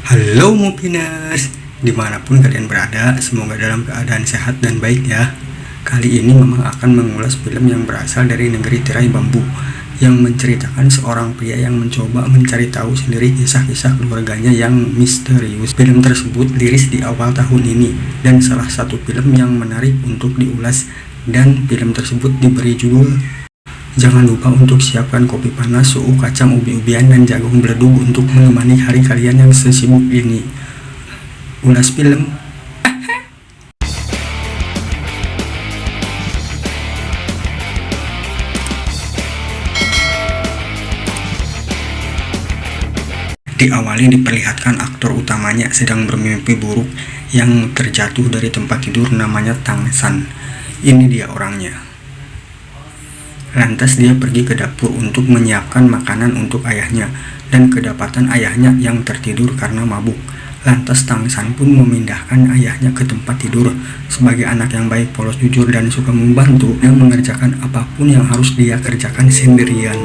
Halo Mupiners, dimanapun kalian berada, semoga dalam keadaan sehat dan baik ya. Kali ini memang akan mengulas film yang berasal dari negeri tirai bambu, yang menceritakan seorang pria yang mencoba mencari tahu sendiri kisah-kisah keluarganya yang misterius. Film tersebut rilis di awal tahun ini, dan salah satu film yang menarik untuk diulas, dan film tersebut diberi judul. Jangan lupa untuk siapkan kopi panas, suhu kacang ubi-ubian, dan jagung beledug untuk menemani hari kalian yang sesibuk ini. Ulas film. Diawali diperlihatkan aktor utamanya sedang bermimpi buruk yang terjatuh dari tempat tidur namanya Tang San. Ini dia orangnya. Lantas dia pergi ke dapur untuk menyiapkan makanan untuk ayahnya, dan kedapatan ayahnya yang tertidur karena mabuk. Lantas Tang San pun memindahkan ayahnya ke tempat tidur. Sebagai anak yang baik, polos, jujur, dan suka membantu, yang mengerjakan apapun yang harus dia kerjakan sendirian.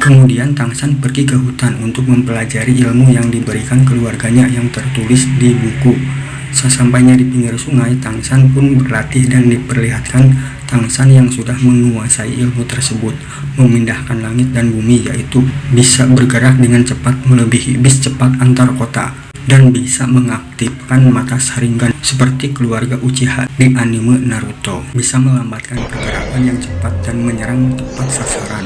Kemudian Tang San pergi ke hutan untuk mempelajari ilmu yang diberikan keluarganya yang tertulis di buku. Sesampainya di pinggir sungai, Tang San pun berlatih dan diperlihatkan Tang San yang sudah menguasai ilmu tersebut, memindahkan langit dan bumi, yaitu bisa bergerak dengan cepat melebihi bis cepat antar kota, dan bisa mengaktifkan mata Sharingan seperti keluarga Uchiha di anime Naruto, bisa melambatkan pergerakan yang cepat dan menyerang tepat sasaran.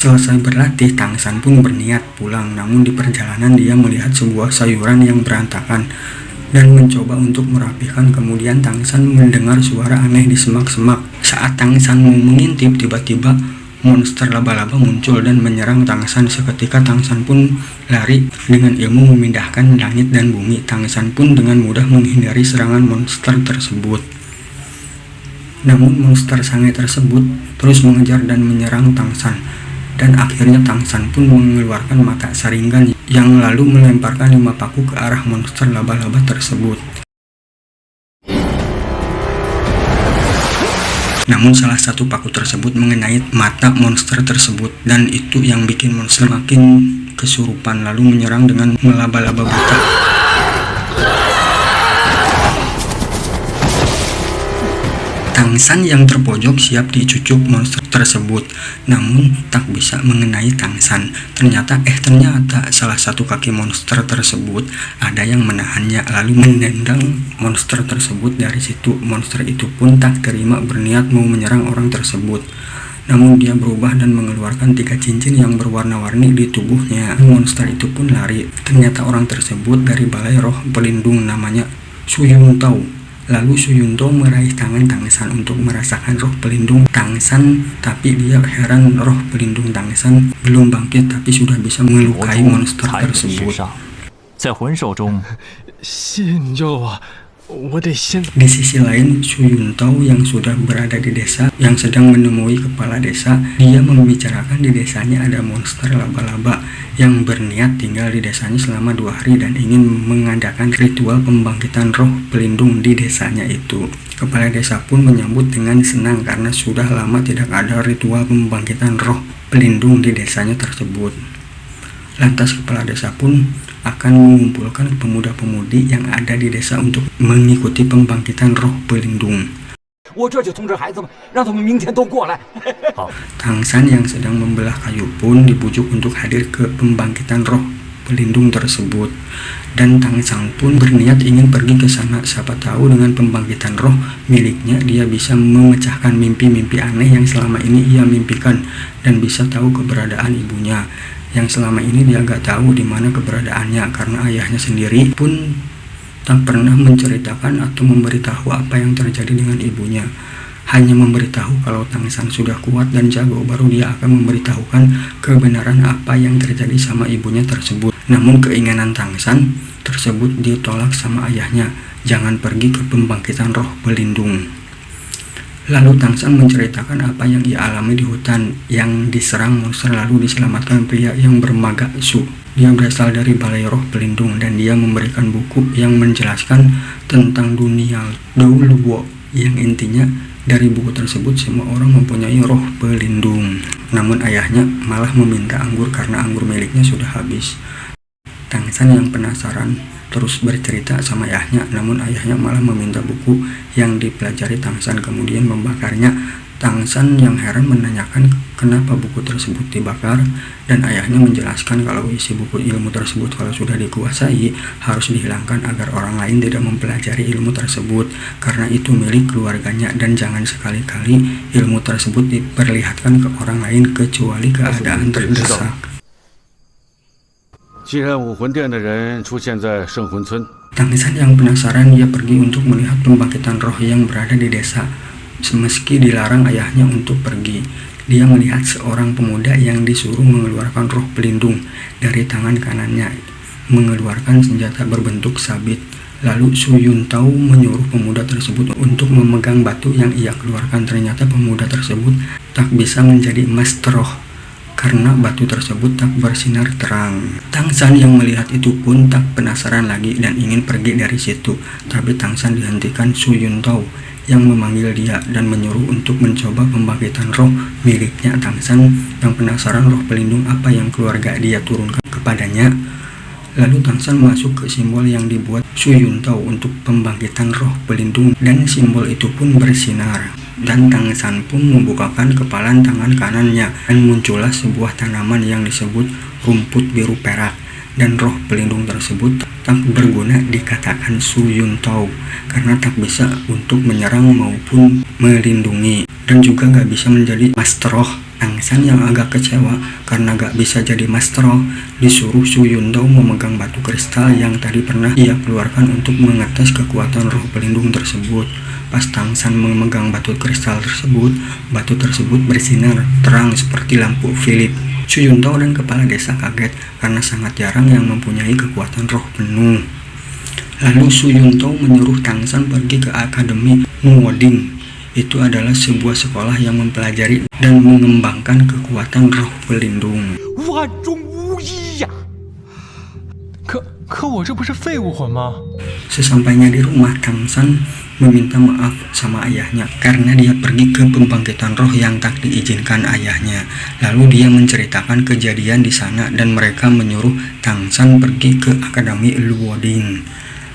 Selesai berlatih, Tang San pun berniat pulang, namun di perjalanan dia melihat sebuah sayuran yang berantakan dan mencoba untuk merapikan. Kemudian Tang San mendengar suara aneh di semak-semak. Saat Tang San mau mengintip, tiba-tiba monster laba-laba muncul dan menyerang Tang San. Seketika Tang San pun lari dengan ilmu memindahkan langit dan bumi. Tang San pun dengan mudah menghindari serangan monster tersebut. Namun monster sange tersebut terus mengejar dan menyerang Tang San. Dan akhirnya Tang San pun mengeluarkan mata Sharingan yang lalu melemparkan 5 paku ke arah monster laba-laba tersebut. Namun salah satu paku tersebut mengenai mata monster tersebut, dan itu yang bikin monster makin kesurupan lalu menyerang dengan melaba-laba buta. Tang San yang terpojok siap dicucuk monster tersebut, namun tak bisa mengenai Tang San. Ternyata salah satu kaki monster tersebut ada yang menahannya lalu menendang monster tersebut. Dari situ monster itu pun tak terima, berniat mau menyerang orang tersebut. Namun dia berubah dan mengeluarkan 3 cincin yang berwarna-warni di tubuhnya. Monster itu pun lari. Ternyata orang tersebut dari balai roh pelindung namanya Su Yuntao. Lalu Su Yunto meraih tangan Tang San untuk merasakan roh pelindung Tang San, tapi dia heran roh pelindung Tang San belum bangkit tapi sudah bisa melukai monster tersebut. Di sisi lain, Su Yuntao yang sudah berada di desa, yang sedang menemui kepala desa, dia membicarakan di desanya ada monster laba-laba yang berniat tinggal di desanya selama 2 hari dan ingin mengadakan ritual pembangkitan roh pelindung di desanya itu. Kepala desa pun menyambut dengan senang karena sudah lama tidak ada ritual pembangkitan roh pelindung di desanya tersebut. Lantas kepala desa pun akan mengumpulkan pemuda-pemudi yang ada di desa untuk mengikuti pembangkitan roh pelindung. Tang San yang sedang membelah kayu pun dibujuk untuk hadir ke pembangkitan roh pelindung tersebut, dan Tang San pun berniat ingin pergi ke sana. Siapa tahu dengan pembangkitan roh miliknya dia bisa memecahkan mimpi-mimpi aneh yang selama ini ia mimpikan, dan bisa tahu keberadaan ibunya yang selama ini dia gak tahu di mana keberadaannya, karena ayahnya sendiri pun tak pernah menceritakan atau memberitahu apa yang terjadi dengan ibunya. Hanya memberitahu kalau Tang San sudah kuat dan jago, baru dia akan memberitahukan kebenaran apa yang terjadi sama ibunya tersebut. Namun keinginan Tang San tersebut ditolak sama ayahnya, jangan pergi ke pembangkitan roh pelindung. Lalu Tang San menceritakan apa yang ia alami di hutan yang diserang monster lalu diselamatkan pria yang bermaga Su. Dia berasal dari balai roh pelindung dan dia memberikan buku yang menjelaskan tentang dunia Douluo, yang intinya Dari buku tersebut semua orang mempunyai roh pelindung. Namun ayahnya malah meminta anggur karena anggur miliknya sudah habis. Tangsan yang penasaran terus bercerita sama ayahnya, namun ayahnya malah meminta buku yang dipelajari Tangsan kemudian membakarnya. Tangsan yang heran menanyakan kenapa buku tersebut dibakar, dan ayahnya menjelaskan kalau isi buku ilmu tersebut kalau sudah dikuasai harus dihilangkan agar orang lain tidak mempelajari ilmu tersebut karena itu milik keluarganya, dan jangan sekali-kali ilmu tersebut diperlihatkan ke orang lain kecuali keadaan terdesak. 既然武魂殿的人出现在圣魂村， Tangsan yang penasaran dia pergi untuk melihat pembangkitan roh yang berada di desa. Meski dilarang ayahnya untuk pergi, dia melihat seorang pemuda yang disuruh mengeluarkan roh pelindung dari tangan kanannya, mengeluarkan senjata berbentuk sabit. Lalu Su Yuntao menyuruh pemuda tersebut untuk memegang batu yang ia keluarkan. Ternyata pemuda tersebut tak bisa menjadi emas roh karena batu tersebut tak bersinar terang. Tangsan yang melihat itu pun tak penasaran lagi dan ingin pergi dari situ. Tapi Tangsan dihentikan Su Yuntao yang memanggil dia dan menyuruh untuk mencoba pembangkitan roh miliknya. Tangsan yang penasaran roh pelindung apa yang keluarga dia turunkan kepadanya. Lalu Tangsan masuk ke simbol yang dibuat Su Yuntao untuk pembangkitan roh pelindung dan simbol itu pun bersinar. Dan Tangsan pun membukakan kepalan tangan kanannya dan muncullah sebuah tanaman yang disebut rumput biru perak. Dan roh pelindung tersebut tak berguna dikatakan Su Yuntao karena tak bisa untuk menyerang maupun melindungi, dan juga gak bisa menjadi master roh. Tangsan yang agak kecewa karena gak bisa jadi master roh disuruh Su Yuntao memegang batu kristal yang tadi pernah ia keluarkan untuk mengetes kekuatan roh pelindung tersebut. Pas Tangsan memegang batu kristal tersebut, batu tersebut bersinar terang seperti lampu Philip. Su Yuntao dan kepala desa kaget karena sangat jarang yang mempunyai kekuatan roh penuh. Lalu Su Yuntao menyuruh Tangsan pergi ke Akademi Nuoding. Itu adalah sebuah sekolah yang mempelajari dan mengembangkan kekuatan roh pelindung. 万中无一呀！可我这不是废物魂吗？ Sesampainya di rumah, Tangsan meminta maaf sama ayahnya karena dia pergi ke pembangkitan roh yang tak diizinkan ayahnya. Lalu dia menceritakan kejadian di sana dan mereka menyuruh Tangsan pergi ke Akademi Luoding.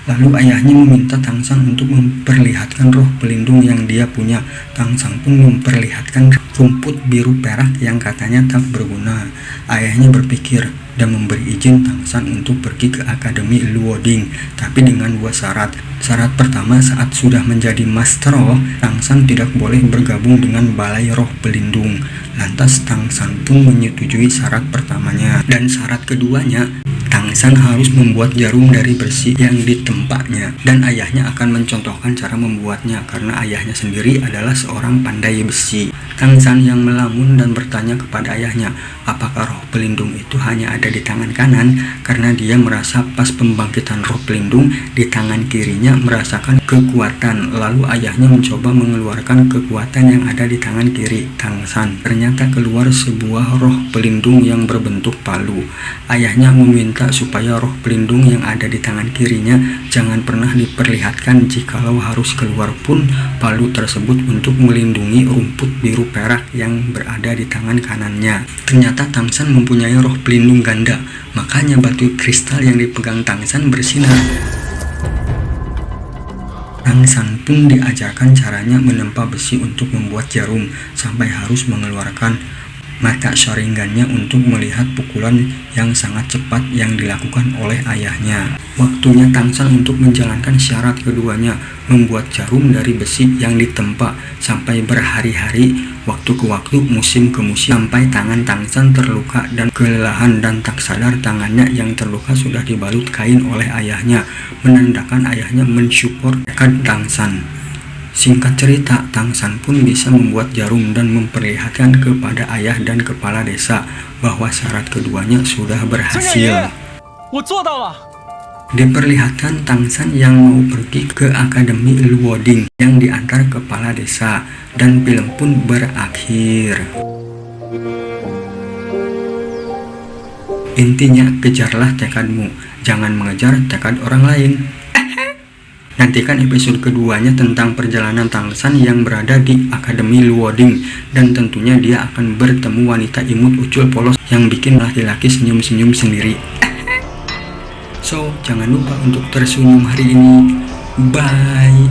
Lalu ayahnya meminta Tangsan untuk memperlihatkan roh pelindung yang dia punya. Tangsan pun memperlihatkan rumput biru perak yang katanya tak berguna. Ayahnya berpikir dan memberi izin Tangsan untuk pergi ke Akademi Luoding, tapi dengan dua syarat. Syarat pertama, saat sudah menjadi master roh, Tangsan tidak boleh bergabung dengan balai roh pelindung. Lantas Tangsan pun menyetujui syarat pertamanya, dan syarat keduanya, Tangsan harus membuat jarum dari besi yang ditempaknya, dan ayahnya akan mencontohkan cara membuatnya karena ayahnya sendiri adalah seorang pandai besi. Tangsan yang melamun dan bertanya kepada ayahnya, apakah roh pelindung itu hanya ada di tangan kanan, karena dia merasa pas pembangkitan roh pelindung di tangan kirinya merasakan kekuatan. Lalu ayahnya mencoba mengeluarkan kekuatan yang ada di tangan kiri Tangsan. Ternyata keluar sebuah roh pelindung yang berbentuk palu. Ayahnya meminta supaya roh pelindung yang ada di tangan kirinya jangan pernah diperlihatkan jikalau harus keluar pun palu tersebut untuk melindungi rumput biru perak yang berada di tangan kanannya. Ternyata Tangsan mempunyai roh pelindung ganda, makanya batu kristal yang dipegang Tangsan bersinar. Tangsan pun diajarkan caranya menempa besi untuk membuat jarum sampai harus mengeluarkan mata sharingannya untuk melihat pukulan yang sangat cepat yang dilakukan oleh ayahnya. Waktunya Tangsan untuk menjalankan syarat keduanya, membuat jarum dari besi yang ditempa sampai berhari-hari, waktu ke waktu, musim ke musim, sampai tangan Tangsan terluka dan kelelahan dan tak sadar tangannya yang terluka sudah dibalut kain oleh ayahnya, menandakan ayahnya mensupport tekad Tangsan. Singkat cerita, Tangsan pun bisa membuat jarum dan memperlihatkan kepada ayah dan kepala desa bahwa syarat keduanya sudah berhasil. Diperlihatkan Tangsan yang mau pergi ke Akademi Luoding yang diantar kepala desa, dan film pun berakhir. Intinya, kejarlah tekadmu, jangan mengejar tekad orang lain. Nantikan episode keduanya tentang perjalanan Tangsan yang berada di Akademi Luoding, dan tentunya dia akan bertemu wanita imut ucul polos yang bikin laki-laki senyum-senyum sendiri. So, jangan lupa untuk tersenyum hari ini. Bye.